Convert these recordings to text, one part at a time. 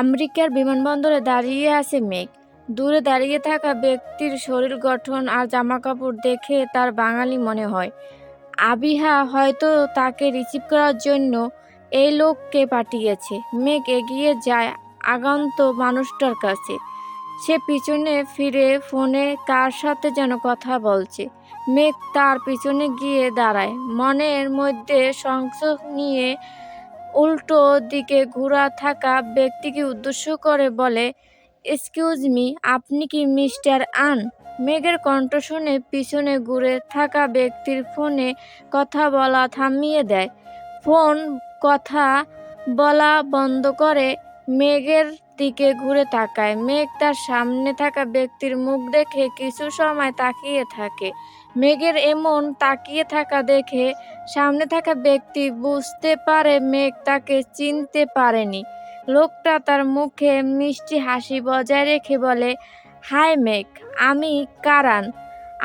আমেরিকার বিমানবন্দরে দাঁড়িয়ে আছে মেঘ। দূরে দাঁড়িয়ে থাকা ব্যক্তির শরীর গঠন আর জামাকাপড় দেখে তার বাঙালি মনে হয়। আবিহা হয়তো তাকে রিসিভ করার জন্য এই লোককে পাঠিয়েছে। মেঘ এগিয়ে যায় আগন্ত মানুষটার কাছে। সে পিছনে ফিরে ফোনে কার সাথে যেন কথা বলছে। মেঘ তার পিছনে গিয়ে দাঁড়ায়, মনের মধ্যে সংশয় নিয়ে। উল্টো দিকে ঘোরা থাকা ব্যক্তিকে উদ্দেশ্য করে বলে, এক্সকিউজ মি, আপনি কি মিস্টার আন? মেঘের কণ্ঠ শুনে পিছনে ঘুরে থাকা ব্যক্তির ফোনে কথা বলা থামিয়ে দেয়। ফোন কথা বলা বন্ধ করে মেঘের দিকে ঘুরে তাকায়। মেঘ তার সামনে থাকা ব্যক্তির মুখ দেখে কিছু সময় তাকিয়ে থাকে। মেঘের এমন তাকিয়ে থাকা দেখে সামনে থাকা ব্যক্তি বুঝতে পারে মেঘ তাকে চিনতে পারেনি। লোকটা তার মুখে মিষ্টি হাসি বজায় রেখে বলে, হাই মেঘ, আমি কারান,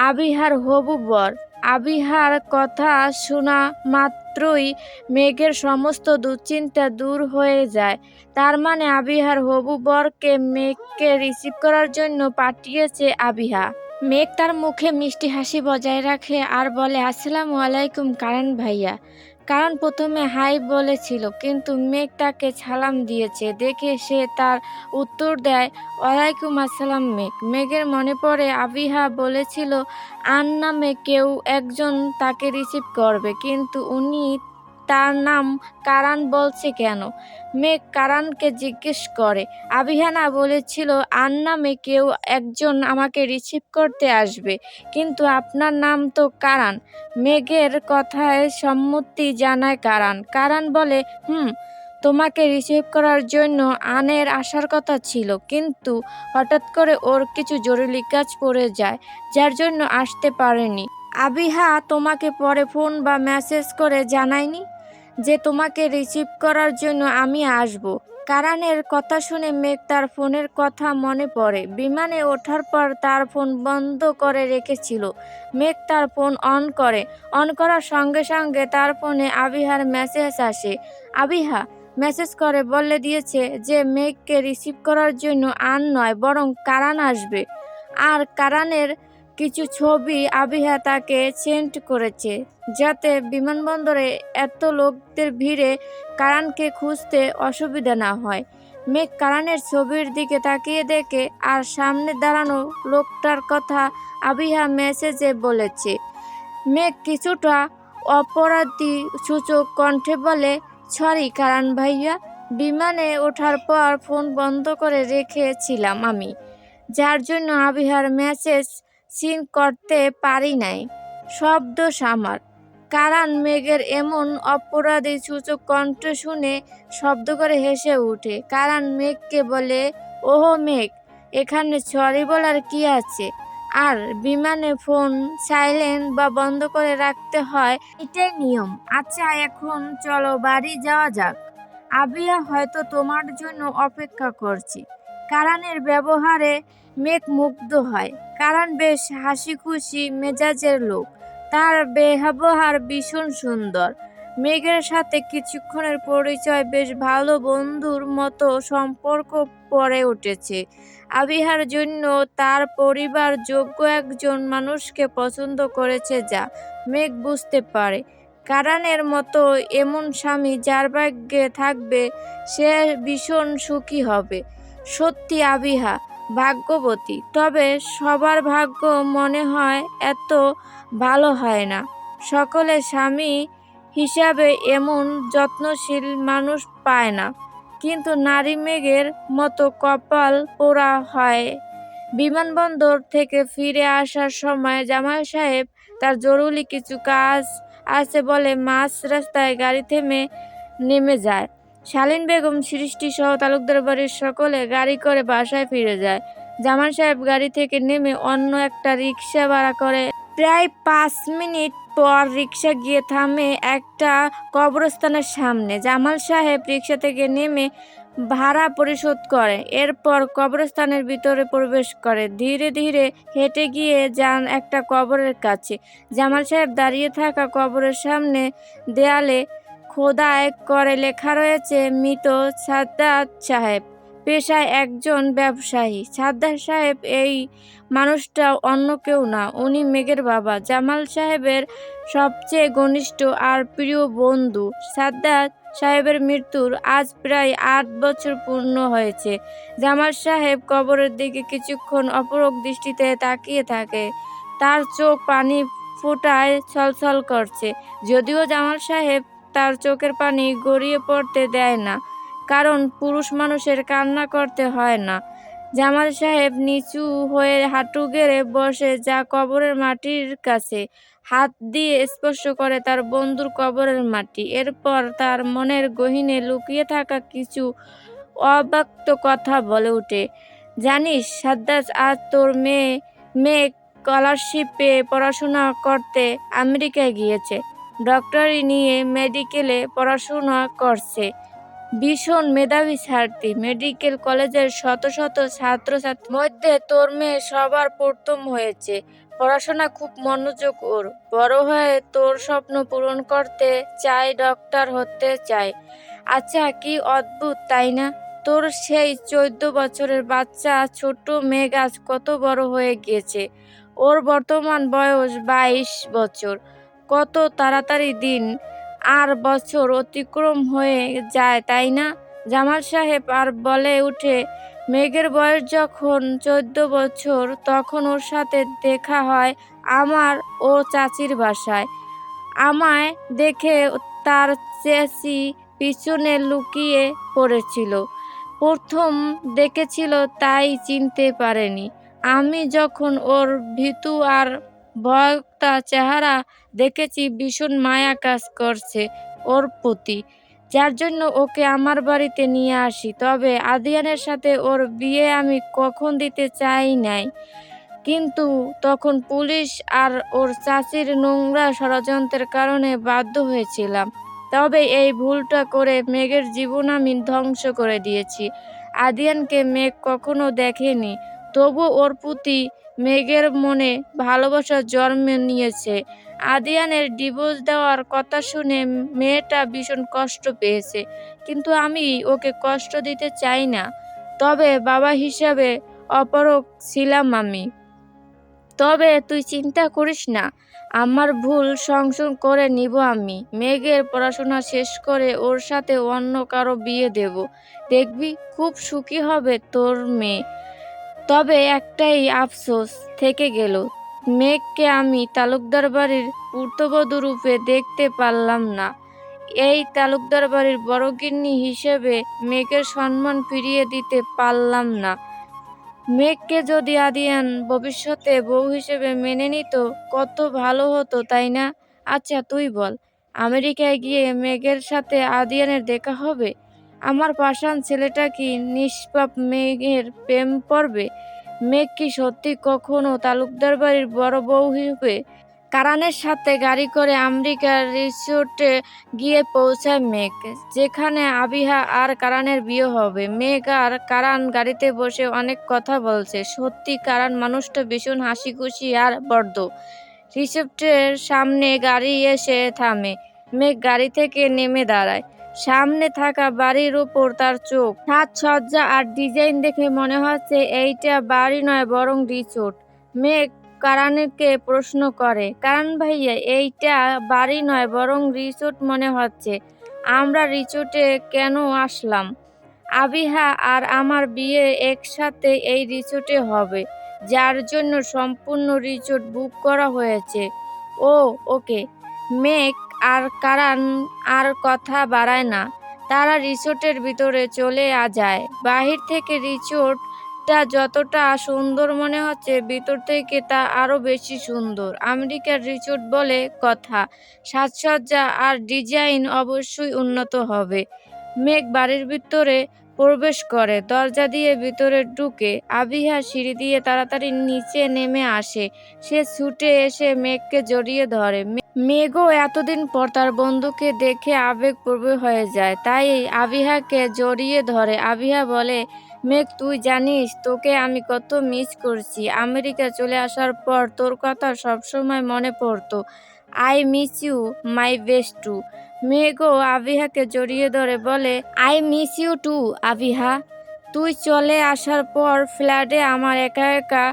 আবিহার হবু বর। আবিহার কথা শোনা মাত্রই মেঘের সমস্ত দুশ্চিন্তা দূর হয়ে যায়। তার মানে আবিহার হবু বরকে মেঘকে রিসিভ করার জন্য পাঠিয়েছে আবিহা। মেঘ তার মুখে মিষ্টি হাসি বজায় রাখে আর বলে, আসসালামু আলাইকুম কারণ ভাইয়া। কারণ প্রথমে হাই বলেছিল, কিন্তু মেঘ তাকে সালাম দিয়েছে দেখে সে তার উত্তর দেয়, ওয়ালাইকুম আসসালাম মেঘ। মেঘের মনে পড়ে আবিহা বলেছিল আন নামে কেউ একজন তাকে রিসিভ করবে, কিন্তু উনি তার নাম কারান বলছে কেন? মেঘ কারানকে জিজ্ঞেস করে, আবিহা না বলেছিল আন নামে কেউ একজন আমাকে রিসিভ করতে আসবে, কিন্তু আপনার নাম তো কারান। মেঘের কথায় সম্মতি জানায় কারান। কারান বলে, তোমাকে রিসিভ করার জন্য আনের আসার কথা ছিল, কিন্তু হঠাৎ করে ওর কিছু জরুরি কাজ পড়ে যায়, যার জন্য আসতে পারেনি। আবিহা তোমাকে পরে ফোন বা মেসেজ করে জানায়নি যে তোমাকে রিসিভ করার জন্য আমি আসব? কারানের কথা শুনে মেঘ তার ফোনের কথা মনে পড়ে। বিমানে ওঠার পর তার ফোন বন্ধ করে রেখেছিল। মেঘ তার ফোন অন করার সঙ্গে সঙ্গে তার ফোনে আবিহার মেসেজ আসে। আবিহা মেসেজ করে বলে দিয়েছে যে মেঘকে রিসিভ করার জন্য আন নয়, বরং কারান আসবে। আর কারানের কিছু ছবি আবিহা তাকে সেন্ড করেছে, যাতে বিমানবন্দরে এত লোকদের ভিড়ে কারানকে খুঁজতে অসুবিধা না হয়। মেঘ কারানের ছবির দিকে তাকিয়ে দেখে, আর সামনে দাঁড়ানো লোকটার কথা আবিহা মেসেজে বলেছে। মেঘ কিছুটা অপরাধী সূচক কণ্ঠে বলে, সরি কারান ভাইয়া, বিমানে ওঠার পর ফোন বন্ধ করে রেখেছিলাম আমি, যার জন্য আবিহার মেসেজ সিন করতে পারি নাই। সব দোষ আমার। কারান মেঘের এমন অপরাধী সূচক কণ্ঠ শুনে শব্দ করে হেসে ওঠে। কারান মেঘকে বলে, ওহো মেঘ, এখানে সরি বলার কি আছে? আর বিমানে ফোন সাইলেন্ট বা বন্ধ করে রাখতে হয়, এটাই নিয়ম। আচ্ছা, এখন চলো বাড়ি যাওয়া যাক। আবিয়া হয়তো তোমার জন্য অপেক্ষা করছে। কারানের ব্যবহারে মেঘ মুগ্ধ হয়। কারান বেশ হাসি খুশি মেজাজের লোক। তার ব্যবহার ভীষণ সুন্দর। মেঘের সাথে কিছুক্ষণের পরিচয় বেশ ভালো বন্ধুর মতো সম্পর্ক গড়ে উঠেছে। আবিহার জন্য তার পরিবার যোগ্য একজন মানুষকে পছন্দ করেছে, যা মেঘ বুঝতে পারে। কারানের মতো এমন স্বামী যার ভাগ্যে থাকবে, সে ভীষণ সুখী হবে। সত্যি আবিহা ভাগ্যবতী, তবে সবার ভাগ্য মনে হয় এত ভালো হয় না। সকলে স্বামী হিসাবে এমন যত্নশীল মানুষ পায় না, কিন্তু নারী মেঘের মতো কপাল পোড়া হয়। বিমানবন্দর থেকে ফিরে আসার সময় জামাল সাহেব তার জরুরি কিছু কাজ আছে বলে মাঝ রাস্তায় গাড়ি থেমে নেমে যায়। শালীন বেগম, সৃষ্টি সহ তালুকদার বাড়ির সকলে গাড়ি করে বাসায় ফিরে যায়। জামাল সাহেব গাড়ি থেকে নেমে অন্য একটা রিক্সা ভাড়া করে। প্রায় 5 মিনিট পর রিক্সা গিয়ে থামে একটা কবরস্থানের সামনে। জামাল সাহেব রিক্সা থেকে নেমে ভাড়া পরিশোধ করে, এরপর কবরস্থানের ভিতরে প্রবেশ করে। ধীরে ধীরে হেঁটে গিয়ে যান একটা কবরের কাছে। জামাল সাহেব দাঁড়িয়ে থাকা কবরের সামনে দেয়ালে খোদাই করে লেখা রয়েছে, মৃত সাদ্দাত সাহেব। পেশায় একজন ব্যবসায়ী। সাদ্দাত সাহেব এই মানুষটা অন্য কেউ না, উনি মেঘের বাবা, জামাল সাহেবের সবচেয়ে ঘনিষ্ঠ আর প্রিয় বন্ধু। সাদ্দাত সাহেবের মৃত্যুর আজ প্রায় ৮ বছর পূর্ণ হয়েছে। জামাল সাহেব কবরের দিকে কিছুক্ষণ অপলক দৃষ্টিতে তাকিয়ে থাকে। তার চোখ পানি ফোঁটায় ছলছল করছে। যদিও জামাল সাহেব তার চোখের পানি গড়িয়ে পড়তে দেয় না, কারণ পুরুষ মানুষের কান্না করতে হয় না। জামাল সাহেব নিচু হয়ে হাঁটু গেড়ে বসে, যা কবরের মাটির কাছে হাত দিয়ে স্পর্শ করে তার বন্ধুর কবরের মাটি। এরপর তার মনের গহীনে লুকিয়ে থাকা কিছু অব্যক্ত কথা বলে ওঠে। জানিস সাদ্দাত, আজ তোর মেয়ে স্কলারশিপ পেয়ে পড়াশোনা করতে আমেরিকায় গিয়েছে। ডক্টরি নিয়ে মেডিকেলে পড়াশোনা করছে। ভীষণ মেধাবী ছাত্রী। মেডিকেল কলেজের শত শত ছাত্রছাত্রীর মধ্যে তোর মেয়ে সবার প্রথম হয়েছে। পড়াশোনা খুব মনোযোগ ওর। বড় হয়ে তোর স্বপ্ন পূরণ করতে চায়, ডক্টর হতে চায়। আচ্ছা, কি অদ্ভুত তাই না? তোর সেই 14 বছরের বাচ্চা ছোট্ট মেঘ আজ কত বড় হয়ে গিয়েছে। ওর বর্তমান বয়স 22 বছর। কত তাড়াতাড়ি দিন আর বছর অতিক্রম হয়ে যায়, তাই না? জামাল সাহেব আর বলে উঠে, মেঘের বয়স যখন 14 বছর, তখন ওর সাথে দেখা হয় আমার ও চাচির বাসায়। আমায় দেখে তার চেঁচি পিছনে লুকিয়ে পড়েছিল। প্রথম দেখেছিল তাই চিনতে পারেনি। আমি যখন ওর ভীতু আর ভয়টা চেহারা দেখেছি, ভীষণ মায়া কাজ করছে ওর প্রতি, যার জন্য ওকে আমার বাড়িতে নিয়ে আসি। তবে আদিয়ানের সাথে ওর বিয়ে আমি কখন দিতে চাই নাই, কিন্তু তখন পুলিশ আর ওর চাচির নোংরা ষড়যন্ত্রের কারণে বাধ্য হয়েছিলাম। তবে এই ভুলটা করে মেঘের জীবন আমি ধ্বংস করে দিয়েছি। আদিয়ানকে মেঘ কখনো দেখেনি, তবু ওর প্রতি মেঘের মনে ভালোবাসা জন্ম নিয়েছে। আদিয়ানের ডিভোর্স দেওয়ার কথা শুনে মেয়েটা ভীষণ কষ্ট পেয়েছে, কিন্তু আমি ওকে কষ্ট দিতে চাই না। তবে বাবা হিসাবে অপারগ ছিলাম আমি। তবে তুই চিন্তা করিস না, আমার ভুল সংশোধন করে নিব আমি। মেঘের পড়াশোনা শেষ করে ওর সাথে অন্য কারো বিয়ে দেব। দেখবি খুব সুখী হবে তোর মেয়ে। তবে একটাই আফসোস থেকে গেল, মেঘকে আমি তালুকদার বাড়ির পুত্রবধূ রূপে দেখতে পারলাম না। এই তালুকদার বাড়ির বড়গিন্নি হিসেবে মেঘের সম্মান ফিরিয়ে দিতে পারলাম না। মেঘকে যদি আদিয়ান ভবিষ্যতে বউ হিসেবে মেনে নিত, কত ভালো হতো, তাই না? আচ্ছা তুই বল, আমেরিকায় গিয়ে মেঘের সাথে আদিয়ানের দেখা হবে? আমার পাষাণ ছেলেটা কি নিষ্পাপ মেঘের প্রেম পড়বে? মেঘ কি সত্যি কখনো তালুকদার বাড়ির বড় বউ হবে? কারানের সাথে গাড়ি করে আমেরিকার রিসোর্টে গিয়ে পৌঁছায় মেঘ, যেখানে আবিহা আর কারানের বিয়ে হবে। মেঘ আর কারান গাড়িতে বসে অনেক কথা বলছে। সত্যি কারান মানুষটা ভীষণ হাসি খুশি আর বদ্ধ। রিসোর্টের সামনে গাড়ি এসে থামে। মেঘ গাড়ি থেকে নেমে দাঁড়ায়। সামনে থাকা বাড়ির উপর তার চোখ। সাজসজ্জা আর ডিজাইন দেখে মনে হচ্ছে এইটা বাড়ি নয় বরং রিসোর্ট। মেঘ কারানকে প্রশ্ন করে, কারান ভাইয়া, এইটা বাড়ি নয় বরং রিসোর্ট মনে হচ্ছে। আমরা রিসোর্টে কেন আসলাম? আবিহা আর আমার বিয়ে একসাথে এই রিসোর্টে হবে, যার জন্য সম্পূর্ণ রিসোর্ট বুক করা হয়েছে। ও ওকে। মেঘ আর কারান আর কথা বাড়ায় না। তারা রিসোর্টের ভিতরে চলে যায়। বাহির থেকে রিসোর্টটা যতটা সুন্দর মনে হচ্ছে, ভিতর থেকে তা আরো বেশি সুন্দর। আমেরিকার রিসোর্ট বলে কথা, সাজসজ্জা আর ডিজাইন অবশ্যই উন্নত হবে। মেঘ বাড়ির ভিতরে প্রবেশ করে, দরজা দিয়ে ভিতরে ঢুকে। আবিহা সিঁড়ি দিয়ে তাড়াতাড়ি নিচে নেমে আসে। সে ছুটে এসে মেঘকে জড়িয়ে ধরে। মেঘও এতদিন পর তার বন্ধুকে দেখে আবেগপ্রবণ হয়ে যায়, তাই আবিহাকে জড়িয়ে ধরে। আবিহা বলে, মেঘ তুই জানিস তোকে আমি কত মিস করছি। আমেরিকা চলে আসার পর তোর কথা সবসময় মনে পড়তো। I miss you my best too. মেঘও আবিহাকে জড়িয়ে ধরে বলে, I miss you too Abiha. তুই চলে আসার পর ফ্ল্যাটে আমার একা একা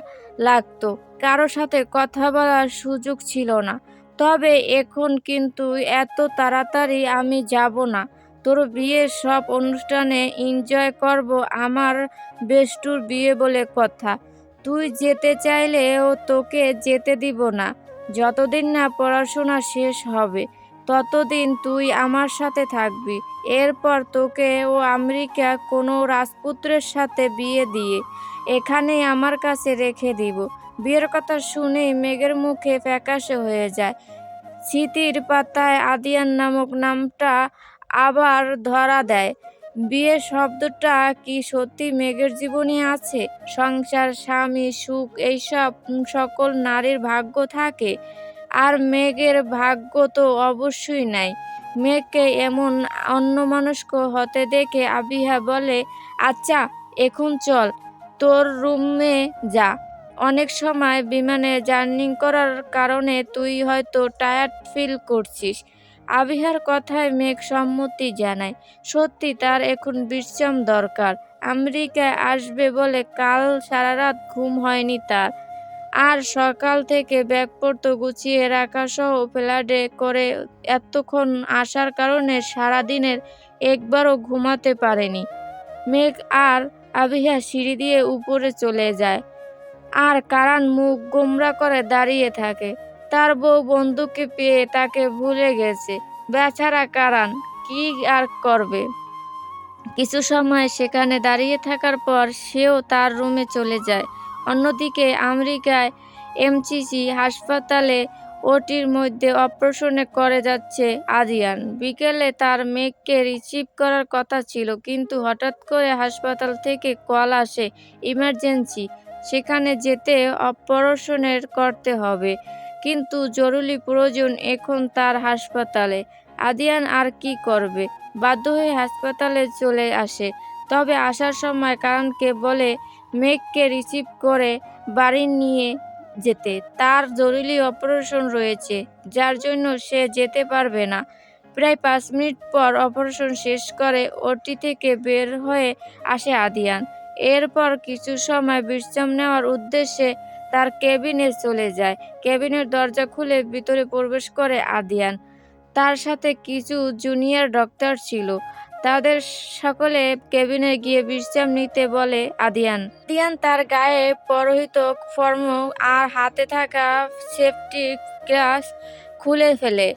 লাগতো, কারো সাথে কথা বলার সুযোগ ছিল না। তবে এখন কিন্তু এত তাড়াতাড়ি আমি যাব না। তোর বিয়ের সব অনুষ্ঠানে এনজয় করব, আমার বেষ্টুর বিয়ে বলে কথা। তুই যেতে চাইলেও তোকে যেতে দিব না। যতদিন না পড়াশোনা শেষ হবে ততদিন তুই আমার সাথে থাকবি। এরপর তোকে ও আমেরিকা কোনো রাজপুত্রের সাথে বিয়ে দিয়ে এখানেই আমার কাছে রেখে দিব। বিয়ের কথা শুনেই মেঘের মুখে ফ্যাকাশে হয়ে যায়। স্মৃতির পাতায় আদিয়ান নামক নামটা আবার ধরা দেয়। বিয়ে শব্দটা কি সত্যি মেঘের জীবনে আছে? সংসার, স্বামী, সুখ এইসব সকল নারীর ভাগ্য থাকে, আর মেঘের ভাগ্য তো অবশ্যই নাই। মেঘকে এমন অন্যমনস্ক হতে দেখে আবিহা বলে, আচ্ছা এখন চল, তোর রুমে যা। অনেক সময় বিমানে জার্নি করার কারণে তুই হয়তো টায়ার্ড ফিল করছিস। আবিহার কথায় মেঘ সম্মতি জানায়। সত্যি তার এখন বিশ্রাম দরকার। আমেরিকায় আসবে বলে কাল সারা রাত ঘুম হয়নি তার। আর সকাল থেকে ব্যাগপত্র গুছিয়ে রাখা সহ ফ্ল্যাটে করে এতক্ষণ আসার কারণে সারাদিনের একবারও ঘুমাতে পারেনি। মেঘ আর আবিহা সিঁড়ি দিয়ে উপরে চলে যায়, আর কারান মুখ গোমরা করে দাঁড়িয়ে থাকে। তার বউ বন্ধুকে পেয়ে তাকে ভুলে গেছে। বেচারা কারান কি আর করবে। কিছু সময় সেখানে দাঁড়িয়ে থাকার পর সেও তার রুমে চলে যায়। অন্যদিকে আমেরিকায় এমসিসি হাসপাতালে ওটির মধ্যে অপারেশন করে যাচ্ছে আদিয়ান। বিকেলে তার মেঘকে রিসিভ করার কথা ছিল, কিন্তু হঠাৎ করে হাসপাতাল থেকে কল আসে ইমার্জেন্সি, সেখানে যেতে অপারেশন করতে হবে। কিন্তু জরুরি প্রয়োজন এখন তার হাসপাতালে। আদিয়ান আর কি করবে, বাধ্য হয়ে হাসপাতালে চলে আসে। তবে আসার সময় কারণকে বলে মেঘকে রিসিভ করে বাড়ি নিয়ে যেতে। তার জরুরি অপারেশন রয়েছে, যার জন্য সে যেতে পারবে না। প্রায় 5 মিনিট পর অপারেশন শেষ করে ওটি থেকে বের হয়ে আসে আদিয়ান। এরপর কিছু সময় বিশ্রাম নেওয়ার উদ্দেশ্যে তার কেবিনে চলে যায়। কেবিনের দরজা খুলে ভিতরে প্রবেশ করে আদিয়ান। তার সাথে কিছু জুনিয়র ডক্টর ছিল। তাদের সকলে কেবিনে গিয়ে বিশ্রাম নিতে বলে আদিয়ান। আদিয়ান তার গায়ে পরিহিত ফর্ম আর হাতে থাকা সেফটি গ্লাস খুলে ফেলে।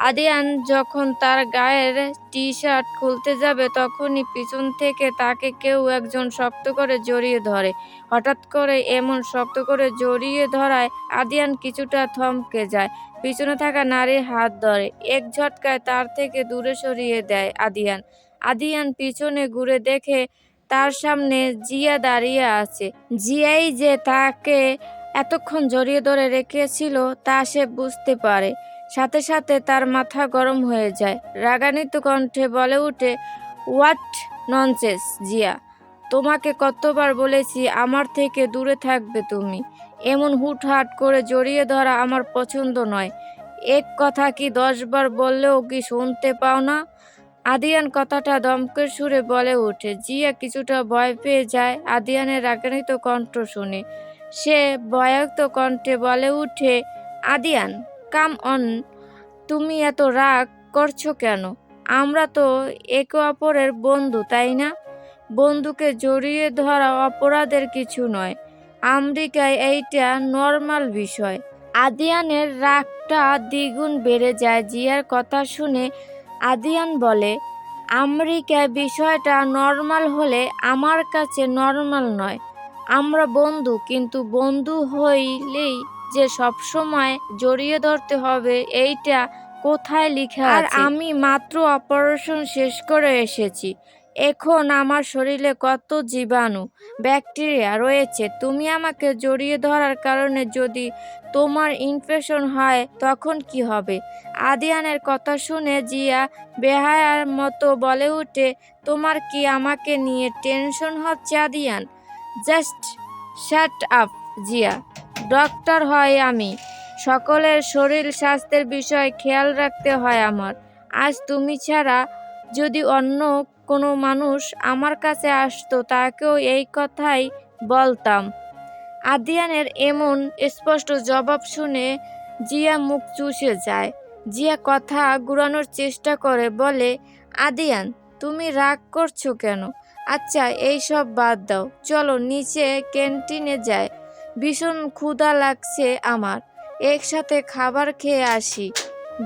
আদিয়ান যখন তার গায়ের টি শার্ট খুলতে যাবে তখনই পিছন থেকে তাকে কেউ একজন শক্ত করে জড়িয়ে ধরে। হঠাৎ করে এমন শক্ত করে জড়িয়ে ধরায় আদিয়ান কিছুটা থমকে যায়। পিছনে থাকা নারীর হাত ধরে এক ঝটকায় তার থেকে দূরে সরিয়ে দেয় আদিয়ান। আদিয়ান পিছনে ঘুরে দেখে তার সামনে জিয়া দাঁড়িয়ে আছে। জিয়াই যে তাকে এতক্ষণ জড়িয়ে ধরে রেখেছিল তা সে বুঝতে পারে। সাথে সাথে তার মাথা গরম হয়ে যায়। রাগান্বিত কণ্ঠে বলে ওঠে, হোয়াট ননসেন্স জিয়া, তোমাকে কতবার বলেছি আমার থেকে দূরে থাকবে তুমি। এমন হুটহাট করে জড়িয়ে ধরা আমার পছন্দ নয়। এক কথা কি 10 বার বললেও কি শুনতে পাও না? আদিয়ান কথাটা দমকের সুরে বলে ওঠে। জিয়া কিছুটা ভয় পেয়ে যায় আদিয়ানের রাগান্বিত কণ্ঠ শুনে। সে ভয়াক্ত কণ্ঠে বলে ওঠে, আদিয়ান কাম অন, তুমি এত রাগ করছো কেন? আমরা তো একে অপরের বন্ধু, তাই না? বন্ধুকে জড়িয়ে ধরা অপরাধের কিছু নয়। আমেরিকায় এইটা নর্মাল বিষয়। আদিয়ানের রাগটা দ্বিগুণ বেড়ে যায় জিয়ার কথা শুনে। আদিয়ান বলে, আমেরিকায় বিষয়টা নর্মাল হলে আমার কাছে নর্মাল নয়। আমরা বন্ধু, কিন্তু বন্ধু হইলেই যে সবসময় জড়িয়ে ধরতে হবে এইটা কোথায় লেখা আছে? আর আমি মাত্র অপারেশন শেষ করে এসেছি। এখন আমার শরীরে কত জীবাণু, ব্যাকটেরিয়া রয়েছে। তুমি আমাকে জড়িয়ে ধরার কারণে যদি তোমার ইনফেকশন হয় তখন কি হবে? আদিয়ানের কথা শুনে জিয়া বেহায়ার মতো বলে ওঠে, তোমার কি আমাকে নিয়ে টেনশন হচ্ছে Adiyan? Just shut up Zia, doctor হয় আমি। সকলের শরীর স্বাস্থ্যের বিষয় খেয়াল রাখতে হয় আমার। আজ তুমি ছাড়া যদি অন্য কোনো মানুষ আমার কাছে আসতো তাকেও এই কথাই বলতাম। আদিয়ানের এমন স্পষ্ট জবাব শুনে জিয়া মুখ চুষে যায়। জিয়া কথা ঘুরানোর চেষ্টা করে বলে, আদিয়ান, তুমি রাগ করছো কেন? আচ্ছা, এইসব বাদ দাও, চলো নিচে ক্যান্টিনে যাই। ভীষণ ক্ষুধা লাগছে আমার, একসাথে খাবার খেয়ে আসি।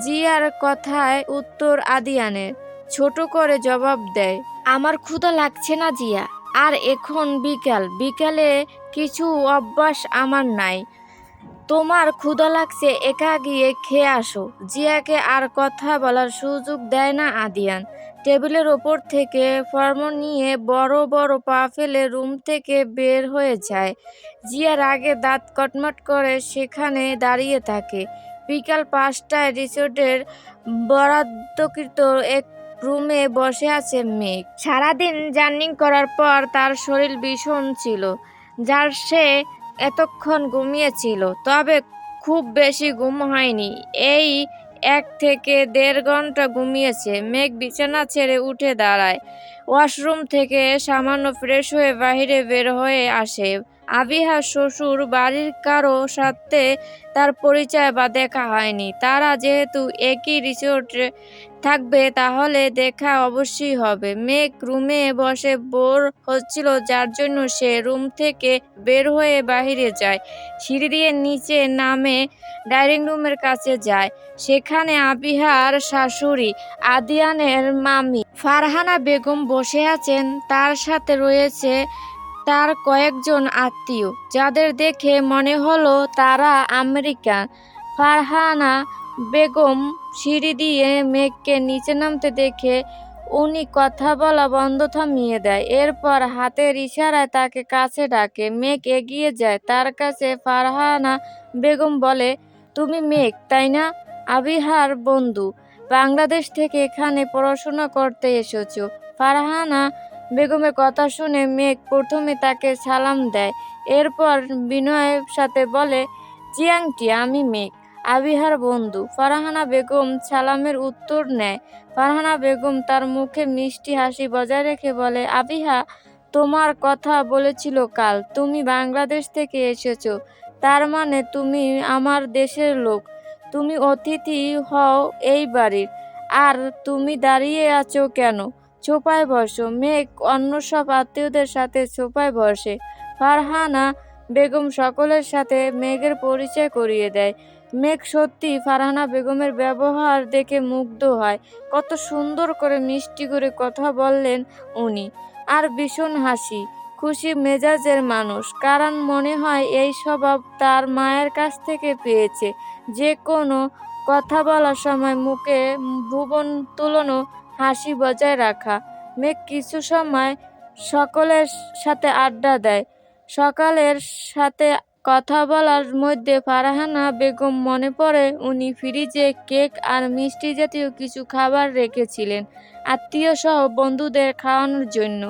জিয়ার কথায় উত্তর আদিয়ানের ছোট করে জবাব দেয়, আমার ক্ষুধা লাগছে না জিয়া, আর এখন বিকাল, বিকালে কিছু অভ্যাস আমার নাই। তোমার ক্ষুধা লাগছে, একা গিয়ে খেয়ে আসো। জিয়াকে আর কথা বলার সুযোগ দেয় না আদিয়ান। টেবিলের ওপর থেকে ফর্ম নিয়ে বড় বড় পা ফেলে রুম থেকে বের হয়ে যায়। জিয়া রাগে দাঁত কটমট করে সেখানে দাঁড়িয়ে থাকে। বিকাল 5টায় রিসোর্টের বরাদ্দকৃত এক রুমে বসে আছে মেঘ। সারাদিন জার্নি করার পর তার শরীর ভীষণ ছিল, যার সে এতক্ষণ ঘুমিয়েছিল, তবে খুব বেশি ঘুম হয়নি। এই 1 থেকে 1.5 ঘন্টা ঘুমিয়েছে। মেঘ বিছানা ছেড়ে উঠে দাঁড়ায়, ওয়াশরুম থেকে সামান্য ফ্রেশ হয়ে বাইরে বের হয়ে আসে। আবিহার শ্বশুর বাড়ির কারো সাথে তার পরিচয় বা দেখা হয়নি। তারা যেহেতু একই রিসোর্টে থাকবে তাহলে দেখা অবশ্যই হবে। মেঘ রুমে বসে বোর হচ্ছিল, যার জন্য সে রুম থেকে বের হয়ে বাইরে যায়। সিঁড়ি দিয়ে নিচে নামে ডাইনিং রুমের কাছে যায়। সেখানে আবিহার শাশুড়ি আদিয়ানের মামি ফারহানা বেগম বসে আছেন। তার সাথে রয়েছে তার কয়েকজন আত্মীয়, যাদের দেখে মনে হলো তারা আমেরিকান। ফারহানা বেগম সিঁড়ি দিয়ে মেঘকে নিচে নামতে দেখে উনি কথা বলা বন্ধ থামিয়ে দেয়। এরপর হাতের ইশারায় তাকে কাছে ডাকে। মেঘ এগিয়ে যায় তার কাছে। ফারহানা বেগম বলে, তুমি মেঘ, তাই না? আবিহার বন্ধু। বাংলাদেশ থেকে এখানে পড়াশোনা করতে এসেছো। ফারহানা বেগমের কথা শুনে মেঘ প্রথমে তাকে সালাম দেয়, এরপর বিনয়ের সাথে বলে, জি আন্টি, আমি মেঘ, আবিহার বন্ধু। ফারহানা বেগম সালামের উত্তর নেয়। ফারহানা বেগম তার মুখে মিষ্টি হাসি বজায় রেখে বলে, আবিহা তোমার কথা বলেছিল কাল, তুমি বাংলাদেশ থেকে এসেছো, তার মানে তুমি আমার দেশের লোক, তুমি অতিথি হও এই বাড়ির। আর তুমি দাঁড়িয়ে আছো কেন? সোফায় বসো। মেঘ অন্য সব আত্মীয়দের সাথে সোফায় বসে। ফারহানা বেগম সকলের সাথে মেঘের পরিচয় করিয়ে দেয়। মেঘ সত্যি ফারহানা বেগমের ব্যবহার দেখে মুগ্ধ হয়। কত সুন্দর করে মিষ্টি করে কথা বললেন উনি, আর ভীষণ হাসি খুশি মেজাজের মানুষ। কারণ মনে হয় এই স্বভাব তার মায়ের কাছ থেকে পেয়েছে। যে কোনো কথা বলার সময় মুখে ভুবন তুলনো হাসি বজায় রাখা। মেঘ কিছু সময় সকলের সাথে আড্ডা দেয়। সকালের সাথে কথা বলার মধ্যে ফারহানা বেগম মনে পড়ে উনি ফ্রিজে কেক আর মিষ্টি জাতীয় কিছু খাবার রেখেছিলেন আত্মীয় সহ বন্ধুদের খাওয়ানোর জন্য।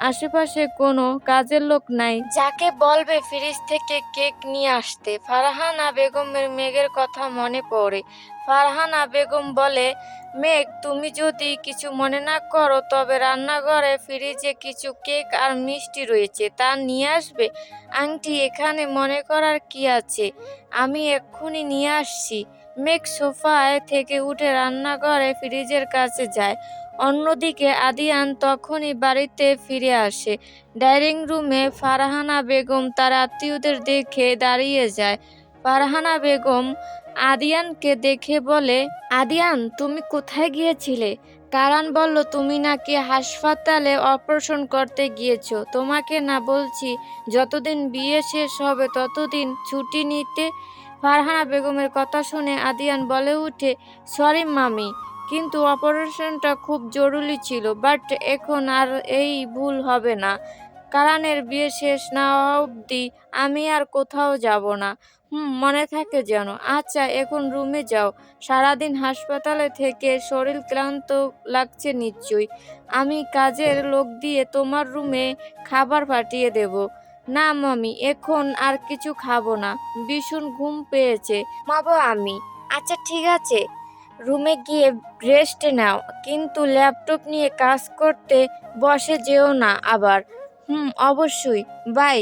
আশেপাশে কোনো কাজের লোক নাই যাকে বলবে ফ্রিজ থেকে কেক নিয়ে আসতে। ফারহানা বেগমের মেঘের কথা মনে পড়ে। ফারহানা বেগম বলে, মেঘ, তুমি যদি কিছু মনে না করো তবে রান্নাঘরে ফ্রিজে কিছু কেক আর মিষ্টি রয়েছে, তা নিয়ে আসবে। আন্টি, এখানে মনে করার কি আছে, আমি এক্ষুনি নিয়ে আসছি। মেঘ সোফায় থেকে উঠে রান্নাঘরে ফ্রিজের কাছে যায়। অন্যদিকে আদিয়ান তখনই বাড়িতে ফিরে আসে। ডাইনিং রুমে ফারহানা বেগম তার আত্মীয়দের দেখে দাঁড়িয়ে যায়। ফারহানা বেগম আদিয়ানকে দেখে বলে, আদিয়ান, তুমি কোথায় গিয়েছিলে? কারণ বলল তুমি নাকি হাসপাতালে অপারেশন করতে গিয়েছো। তোমাকে না বলছি যতদিন বিয়ে শেষ হবে ততদিন ছুটি নিতে? ফারহানা বেগমের কথা শুনে আদিয়ান বলে উঠে, সরি মামি, কিন্তু অপারেশনটা খুব জরুরি ছিল, বাট এখন আর এই ভুল হবে না। কারণের বিয়ে শেষ না হওয়া অবধি আমি আর কোথাও যাব না। মনে থাকে যেন। আচ্ছা, এখন রুমে যাও। সারাদিন হাসপাতালে থেকে শরীর ক্লান্ত লাগছে নিশ্চয়ই। আমি কাজের লোক দিয়ে তোমার রুমে খাবার পাঠিয়ে দেব। না মামি, এখন আর কিছু খাবো না, ভীষণ ঘুম পেয়েছে, ঘুমাবো আমি। আচ্ছা ঠিক আছে। রুমে গিয়ে রেস্ট নাও, কিন্তু ল্যাপটপ নিয়ে কাজ করতে বসে যেও না আবার। অবশ্যই, বাই।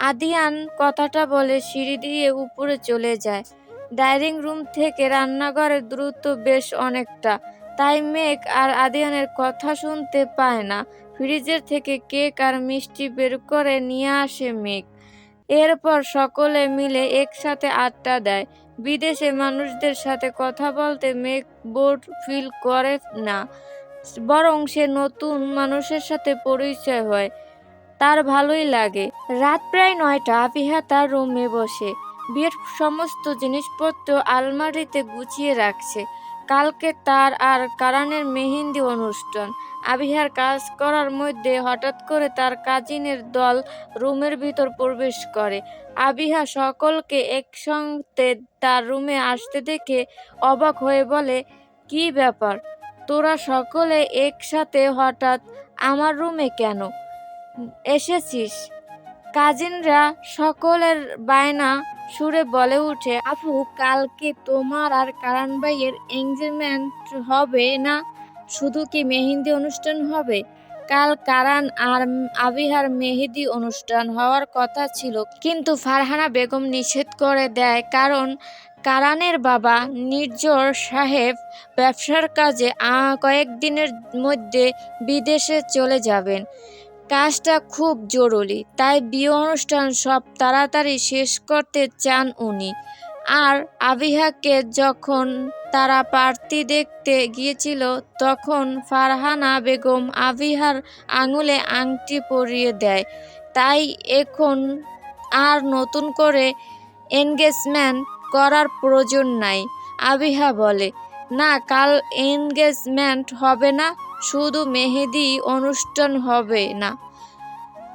আদিয়ান কথাটা বলে সিঁড়ি দিয়ে উপরে চলে যায়। ডাইনিং রুম থেকে রান্নাঘরের দূরত্ব বেশ অনেকটা, তাই মেঘ আর আদিয়ানের কথা শুনতে পায় না। ফ্রিজের থেকে কেক আর মিষ্টি বের করে নিয়ে আসে মেঘ। এরপর সকলে মিলে একসাথে আড্ডা দেয়। বিদেশে মানুষদের সাথে কথা বলতে মেঘ বোর ফিল করে না, বরং সে নতুন মানুষের সাথে পরিচয় হয়, তার ভালোই লাগে। রাত প্রায় 9টা। আবিহা তার রুমে বসে বিয়ের সমস্ত জিনিসপত্র আলমারিতে গুছিয়ে রাখছে। কালকে তার আর কারানের মেহেন্দি অনুষ্ঠান। আবিহার কাজ করার মধ্যে হঠাৎ করে তার কাজিনের দল রুমের ভিতর প্রবেশ করে। আবিহা সকলকে একসঙ্গে তার রুমে আসতে দেখে অবাক হয়ে বলে, কি ব্যাপার, তোরা সকলে একসাথে হঠাৎ আমার রুমে কেন এসেছিস? কাজিনরা সকলের বায়না সুরে বলে ওঠে, আপু, কালকে তোমার আর কারান ভাইয়ের এঙ্গেজমেন্ট হবে না? শুধু কি মেহেন্দি অনুষ্ঠান হবে? কাল কারান আর আবিহার মেহেদি অনুষ্ঠান হওয়ার কথা ছিল, কিন্তু ফারহানা বেগম নিষেধ করে দেয়, কারণ কারানের বাবা নির্ঝর সাহেব ব্যবসার কাজে কয়েকদিনের মধ্যে বিদেশে চলে যাবেন। কাজটা খুব জরুরি, তাই বিয়ে অনুষ্ঠান সব তাড়াতাড়ি শেষ করতে চান উনি। আর আবিহাকে যখন তারা পার্টি দেখতে গিয়েছিল, তখন ফারহানা বেগম আবিহার আঙুলে আংটি পরিয়ে দেয়, তাই এখন আর নতুন করে এনগেজমেন্ট করার প্রয়োজন নাই। আবিহা বলে, না, কাল এনগেজমেন্ট হবে না, শুধু মেহেদি অনুষ্ঠান হবে না।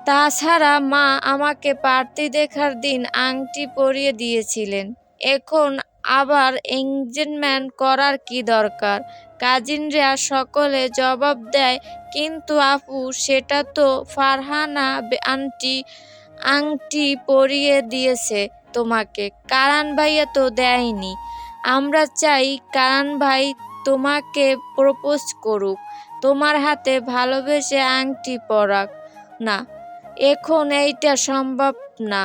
তাছাড়া মা আমাকে পার্টি দেখার দিন আংটি পরিয়ে দিয়েছিলেন, এখন আবার এনগেজমেন্ট করার কি দরকার? কাজিনরা সকলে জবাব দেয়, কিন্তু আপু, সেটা তো ফারহানা আন্টি আংটি পরিয়ে দিয়েছে তোমাকে, কারান ভাইয়া তো দেয়নি। আমরা চাই কারান ভাই তোমাকে প্রপোজ করুক, তোমার হাতে ভালোবেসে আংটি পরাক। না, এখন এইটা সম্ভব না।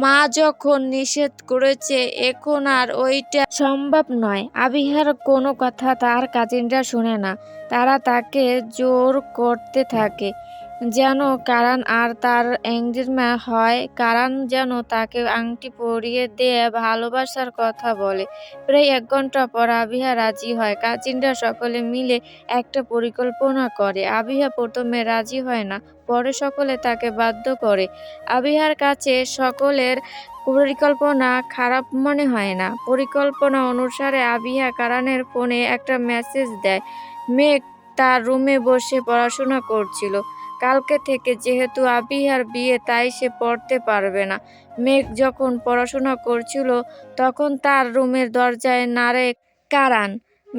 মা যখন নিষেধ করেছে, এখন আর ওইটা সম্ভব নয়। আবিহার কোনো কথা তার কাজিনরা শুনে না, তারা তাকে জোর করতে থাকে যেন কারান আর তার এঙ্গেজমেন্ট হয়। কারান যেন তাকে আংটি পরিয়ে দিয়ে ভালোবাসার কথা বলে। প্রায় 1 ঘন্টা পর আবিহা রাজি হয়। কাজিনরা সকলে মিলে একটা পরিকল্পনা করে। আবিহা প্রথমে রাজি হয় না, পরে সকলে তাকে বাধ্য করে। আবিহার কাছে সকলের পরিকল্পনা খারাপ মনে হয় না। পরিকল্পনা অনুসারে আবিহা কারানের ফোনে একটা মেসেজ দেয়। মেঘ তার রুমে বসে পড়াশোনা করছিল। কালকে থেকে যেহেতু আবিহার বিয়ে, তাই সে পড়তে পারবে না। মেঘ যখন পড়াশোনা করছিল, তখন তার রুমের দরজায় নাড়ে কারান।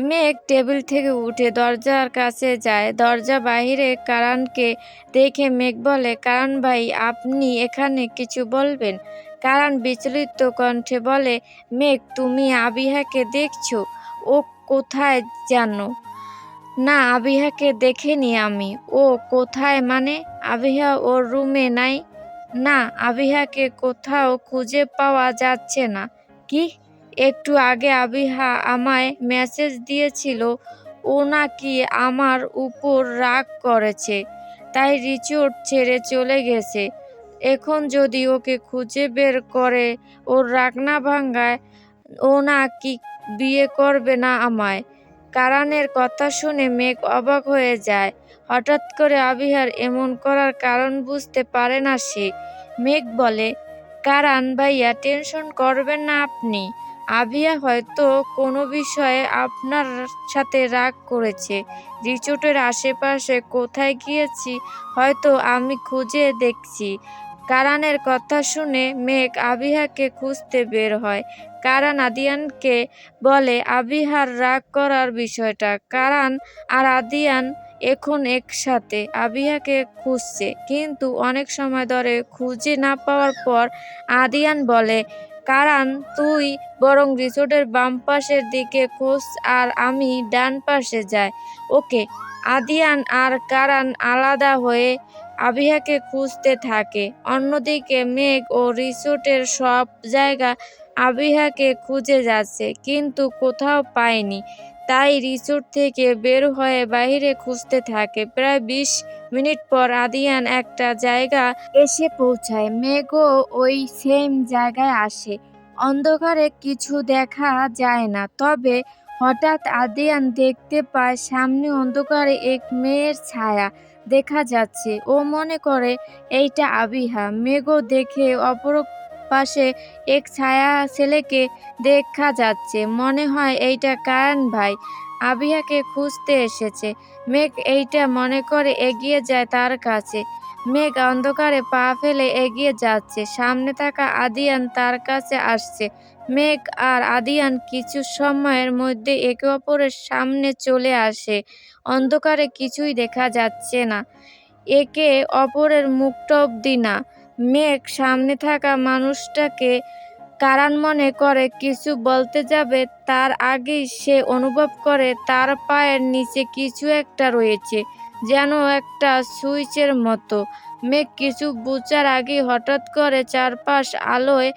মেঘ টেবিল থেকে উঠে দরজার কাছে যায়। দরজা বাহিরে কারানকে দেখে মেঘ বলে, কারান ভাই, আপনি এখানে কিছু বলবেন? কারান বিচলিত কণ্ঠে বলে, মেঘ, তুমি আবিহাকে দেখছো? ও কোথায় জানো? না, আবিহাকে দেখিনি আমি। ও কোথায় মানে? আবিহা ওর রুমে নাই? না, আবিহাকে কোথাও খুঁজে পাওয়া যাচ্ছে না। কি? একটু আগে আবিহা আমায় মেসেজ দিয়েছিল ও নাকি আমার উপর রাগ করেছে, তাই রিসোর্ট ছেড়ে চলে গেছে। এখন যদি ওকে খুঁজে বের করে ওর রাগ না ভাঙায়, ও নাকি বিয়ে করবে না আমায়। কারানের কথা শুনে মেঘ অবাক হয়ে যায়। হঠাৎ করে আবিহার এমন করার কারণ বুঝতে পারে না সে। মেঘ বলে, কারান ভাইয়া, টেনশন করবেন না আপনি। আবিহা হয়তো কোনো বিষয়ে আপনার সাথে রাগ করেছে। রিসোর্টের আশেপাশে কোথায় গিয়েছি হয়তো আমি খুঁজে দেখছি। কারানের কথা শুনে মেঘ আবিহাকে খুঁজতে বের হয়। কারান আদিয়ানকে বলে আবিহার রাগ করার বিষয়টা। কারান আর আদিয়ান এখন একসাথে আবিহাকে খুঁজছে, কিন্তু অনেক সময় ধরে খুঁজে না পাওয়ার পর আদিয়ান বলে, কারণ তুই বরং রিসোর্টের বাম পাশের দিকে খোঁজ আর আমি ডান পাশে যাই। ওকে। আদিয়ান আর কারণ আলাদা হয়ে আবিহাকে খুঁজতে থাকে। অন্যদিকে মেঘ ও রিসোর্টের সব জায়গা আবিহাকে খুঁজে যাচ্ছে, কিন্তু কোথাও পায়নি। তাই রিসোর্ট থেকে বের হয়ে বাইরে খুঁজতে থাকে। প্রায় ২০ মিনিট পর আদিয়ান একটা জায়গা এসে পৌঁছায়। মেঘও ওই সেম জায়গায় আসে। অন্ধকারে কিছু দেখা যায় না, তবে হঠাৎ আদিয়ান দেখতে পায় সামনে অন্ধকারে এক মেয়ের ছায়া দেখা যাচ্ছে। ও মনে করে এইটা আবিহা। মেঘও দেখে অপর পাশে এক ছায়া ছেলেকে দেখা যাচ্ছে। মনে হয় এইটা কারণ ভাই আবিহাকে খুঁজতে এসেছে। মেঘ এইটা মনে করে এগিয়ে যায় তার কাছে। মেঘ অন্ধকারে পা ফেলে এগিয়ে যাচ্ছে। সামনে থাকা আদিয়ান তার কাছে আসছে। মেঘ আর আদিয়ান কিছু সময়ের মধ্যে একে অপরের সামনে চলে আসে। অন্ধকারে কিছুই দেখা যাচ্ছে না, একে অপরের মুখটা অব্দি না। মেঘ সামনে থাকা মানুষটাকে কারণ মনে করে কিছু বলতে যাবে, তার আগেই সে অনুভব করে তার পায়ের নিচে কিছু একটা রয়েছে, যেন একটা সুইচের মতো। মেঘ কিছু বোঝার আগেই হঠাৎ করে চারপাশ আলোয়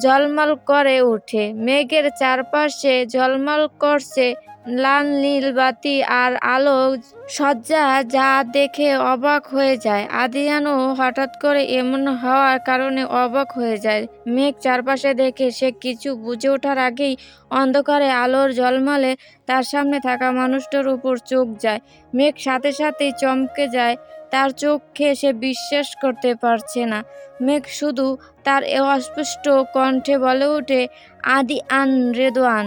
ঝলমল করে ওঠে। মেঘের চারপাশে ঝলমল করছে লাল নীল বাতি আর আলো সজ্জা, যা দেখে অবাক হয়ে যায়। আদিয়ানও হঠাৎ করে এমন হওয়ার কারণে অবাক হয়ে যায়। মেঘ চারপাশে দেখে সে কিছু বুঝে ওঠার আগেই অন্ধকারে আলোর ঝলমলে তার সামনে থাকা মানুষটার উপর চোখ যায়। মেঘ সাথে সাথেই চমকে যায়। তার চোখে সে বিশ্বাস করতে পারছে না। মেঘ শুধু তার অস্পষ্ট কণ্ঠে বলে ওঠে, আদিয়ান রেদওয়ান।